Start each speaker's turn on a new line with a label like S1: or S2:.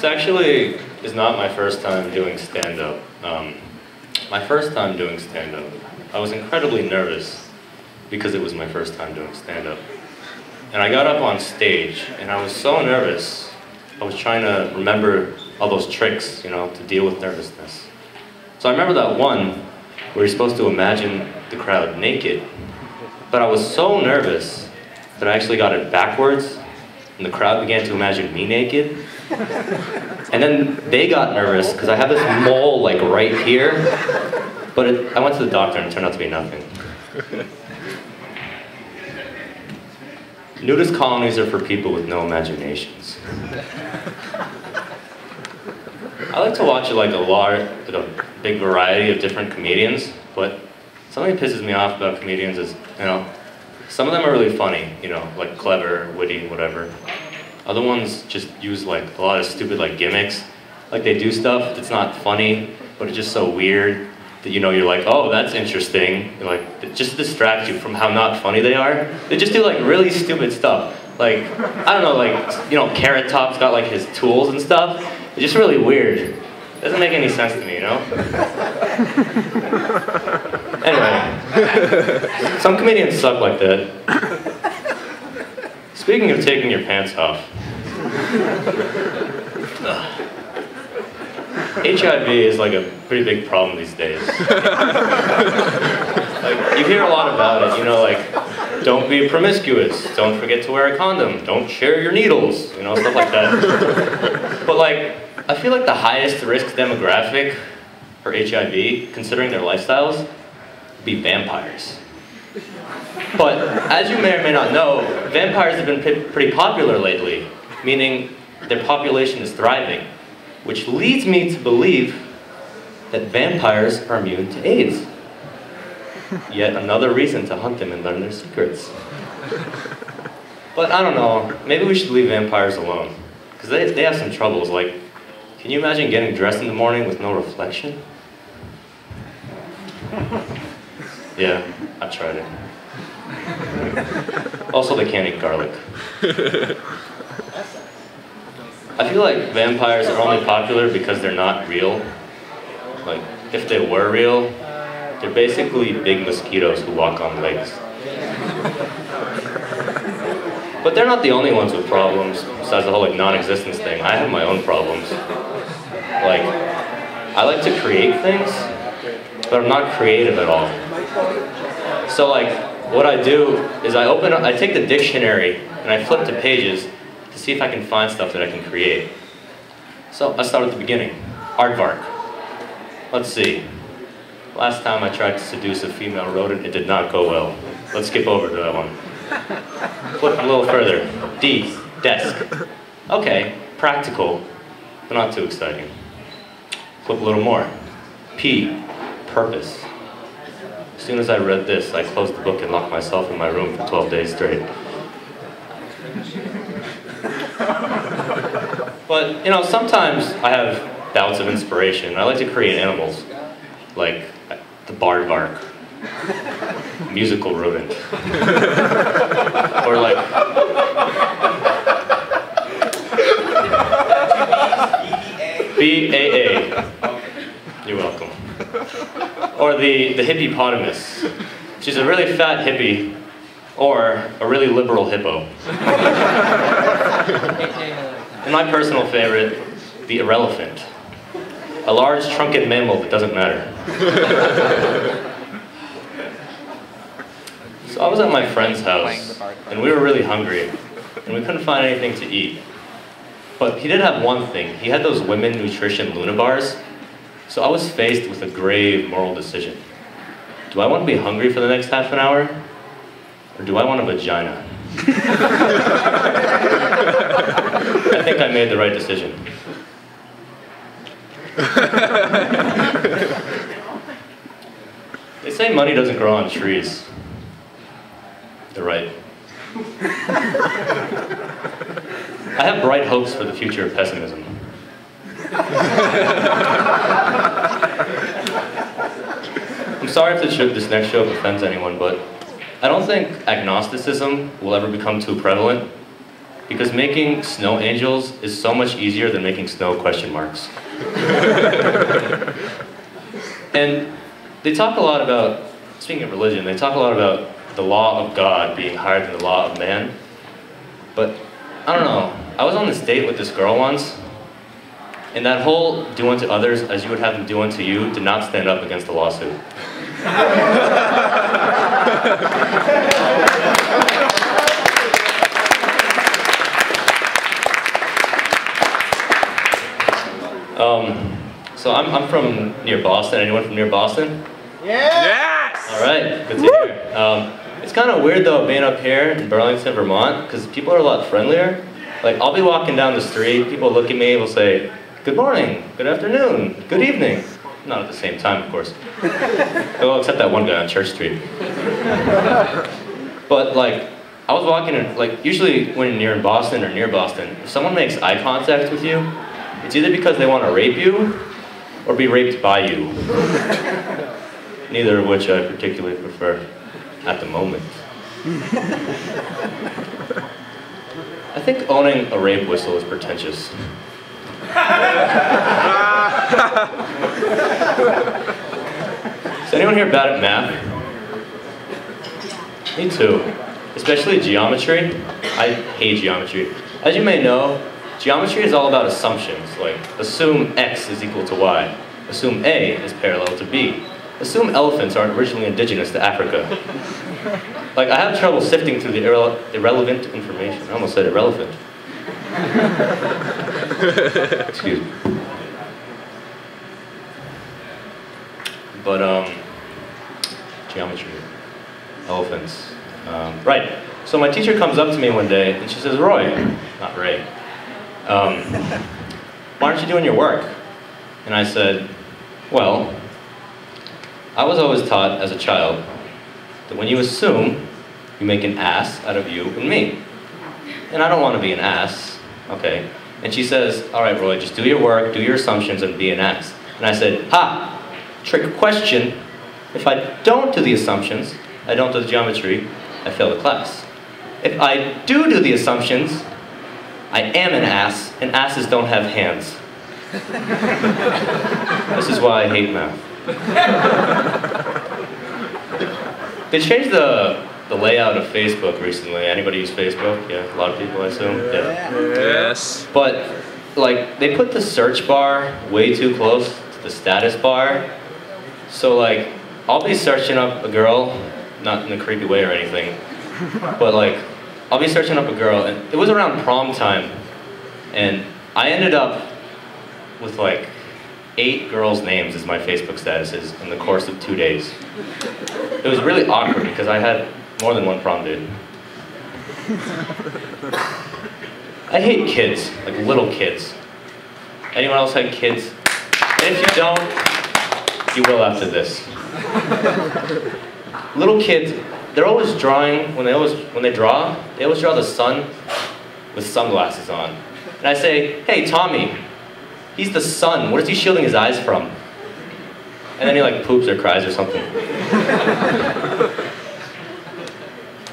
S1: This actually is not my first time doing stand-up. My first time doing stand-up, I was incredibly nervous because it was my first time doing stand-up. And I got up on stage, and I was so nervous. I was trying to remember all those tricks, you know, to deal with nervousness. So I remember that one where you're supposed to imagine the crowd naked, but I was so nervous that I actually got it backwards, and the crowd began to imagine me naked. And then they got nervous because I have this mole like right here, but I went to the doctor and it turned out to be nothing. Nudist colonies are for people with no imaginations. I like to watch like a big variety of different comedians, but something that pisses me off about comedians is, you know, some of them are really funny, you know, like clever, witty, whatever. Other ones just use like a lot of stupid like gimmicks. Like they do stuff that's not funny, but it's just so weird that, you know, you're like, oh, that's interesting. You're like, just to distract you from how not funny they are. They just do like really stupid stuff. Like, I don't know, like, you know, Carrot Top's got like his tools and stuff. It's just really weird. It doesn't make any sense to me, you know? Anyway, some comedians suck like that. Speaking of taking your pants off, HIV is like a pretty big problem these days. Like, you hear a lot about it, you know, like, don't be promiscuous, don't forget to wear a condom, don't share your needles, you know, stuff like that. But like, I feel like the highest risk demographic for HIV, considering their lifestyles, would be vampires. But as you may or may not know, vampires have been pretty popular lately, meaning their population is thriving, which leads me to believe that vampires are immune to AIDS. Yet another reason to hunt them and learn their secrets. But I don't know, maybe we should leave vampires alone, because they have some troubles. Like, can you imagine getting dressed in the morning with no reflection? Yeah, I've tried it. Also, they can't eat garlic. I feel like vampires are only popular because they're not real. Like, if they were real, they're basically big mosquitoes who walk on legs. But they're not the only ones with problems, besides the whole like non-existence thing. I have my own problems. Like, I like to create things, but I'm not creative at all. So like, what I do is I take the dictionary and I flip to pages to see if I can find stuff that I can create. So I start at the beginning. Aardvark. Let's see. Last time I tried to seduce a female rodent, it did not go well. Let's skip over to that one. Flip a little further. D. Desk. Okay, practical, but not too exciting. Flip a little more. P. Purpose. As soon as I read this, I closed the book and locked myself in my room for 12 days straight. But, you know, sometimes I have bouts of inspiration. I like to create animals, like the Bardvark, musical rodent. Or like... B-A-A. You're welcome. Or the hippopotamus. She's a really fat hippie, or a really liberal hippo. And my personal favorite, the irrelevant. A large truncated mammal that doesn't matter. So I was at my friend's house, and we were really hungry, and we couldn't find anything to eat. But he did have one thing. He had those women nutrition Luna bars. So I was faced with a grave moral decision. Do I want to be hungry for the next half an hour? Or do I want a vagina? I think I made the right decision. They say money doesn't grow on trees. They're right. I have bright hopes for the future of pessimism. I'm sorry if this next show offends anyone, but I don't think agnosticism will ever become too prevalent, because making snow angels is so much easier than making snow question marks. And they talk a lot about, speaking of religion, they talk a lot about the law of God being higher than the law of man. But I don't know, I was on this date with this girl once, and that whole do unto others as you would have them do unto you did not stand up against the lawsuit. So I'm from near Boston. Anyone from near Boston?
S2: Yeah. Yes!
S1: All right, good to hear. It's kind of weird though being up here in Burlington, Vermont, because people are a lot friendlier. Like I'll be walking down the street, people look at me, will say, "Good morning, good afternoon, good evening." Not at the same time, of course. Well, except that one guy on Church Street. But like, I was walking in, like usually when you're in Boston or near Boston, if someone makes eye contact with you, it's either because they want to rape you or be raped by you. Neither of which I particularly prefer at the moment. I think owning a rape whistle is pretentious. Is anyone here bad at math? Me too. Especially geometry. I hate geometry. As you may know, geometry is all about assumptions, like assume X is equal to Y, assume A is parallel to B, assume elephants aren't originally indigenous to Africa. Like, I have trouble sifting through the irrelevant information. I almost said irrelevant. Excuse me. But, geometry, elephants. Right, so my teacher comes up to me one day and she says, "Roy," not Ray, "why aren't you doing your work?" And I said, "Well, I was always taught as a child that when you assume, you make an ass out of you and me. And I don't want to be an ass." Okay. And she says, "All right, Roy, just do your work, do your assumptions, and be an ass." And I said, "Ha! Trick question. If I don't do the assumptions, I don't do the geometry, I fail the class. If I do the assumptions, I am an ass, and asses don't have hands." This is why I hate math. They changed the layout of Facebook recently. Anybody use Facebook? Yeah, a lot of people, I assume. Yeah.
S2: Yes.
S1: But, like, they put the search bar way too close to the status bar. So, like, I'll be searching up a girl, not in a creepy way or anything, but, like, I'll be searching up a girl, and it was around prom time, and I ended up with, like, 8 girls' names as my Facebook statuses in the course of 2 days. It was really awkward because I had more than one prom date. I hate kids, like little kids. Anyone else had kids? And if you don't, you will after this. Little kids, they're always drawing, when they draw the sun with sunglasses on. And I say, "Hey, Tommy, he's the sun. What is he shielding his eyes from?" And then he like poops or cries or something.